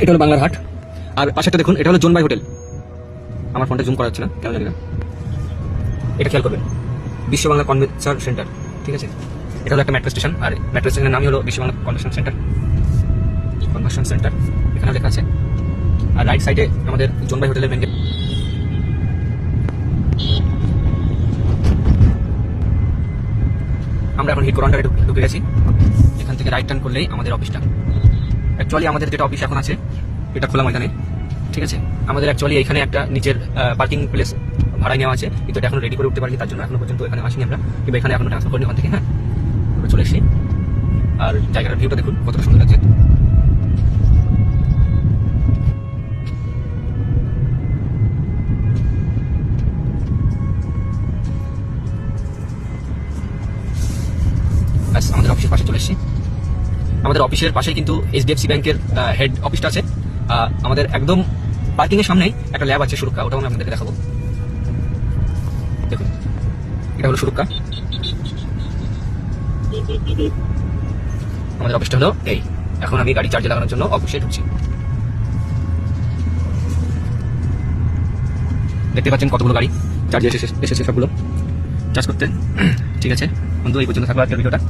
এটা হলো বাংলার হাট, আর পাশেটা দেখুন, এটা হলো জোনবাই হোটেল। আমার ফোনটা জুম করা হচ্ছে না, কেন জানি না। এটা খেয়াল করবেন, বিশ্ব বাংলা কনভেনশন সেন্টার, ঠিক আছে। এটা হলো একটা মেট্রো স্টেশন, আর মেট্রো স্টেশনের নামই হলো বিশ্ব বাংলা কনভেনশন সেন্টার। এখানে লেখা আছে। আর রাইট সাইডে আমাদের জোনবাই হোটেলের মেন গেট। আমরা এখন হিট কাউন্টারে ঢুকে গেছি। এখান থেকে রাইট টার্ন করলেই আমাদের অফিসটা। অ্যাকচুয়ালি আমাদের যেটা অফিস এখন আছে এটা খোলা ময়দানে, ঠিক আছে। আমাদের অ্যাকচুয়ালি এখানে একটা নিচের পার্কিং প্লেস ভাড়ায় নেওয়া আছে, কিন্তু এটা এখন রেডি করে উঠতে পারিনি, তার জন্য এখনো পর্যন্ত এখানে আসিনি আমরা, কিংবা এখানে এখনো ট্রান্সফার করিনি ওখান থেকে। হ্যাঁ, আমরা চলে এসেছি। আর জায়গাটার ভিউটা দেখুন কতটা সুন্দর লাগছে। আমাদের অফিসের পাশে চলে এসেছি। আমাদের অফিসের পাশে কিন্তু HDFC ব্যাংকের হেড অফিসটা আছে। আমাদের একদম পার্কিং এর সামনেই একটা ল্যাব আছে সুরক্ষা, ওটাও আমি আপনাদেরকে দেখাবো। দেখুন, এটা হলো সুরক্ষা। আমাদের অফিসটা হলো এই। এখন আমি গাড়ি চার্জে লাগানোর জন্য অফিসে ঢুকছি। দেখতে পাচ্ছেন কতগুলো গাড়ি চার্জে এসেছে সবগুলো চার্জ করতে, ঠিক আছে বন্ধু। এই পর্যন্ত থাকলো আজকের ভিডিওটা।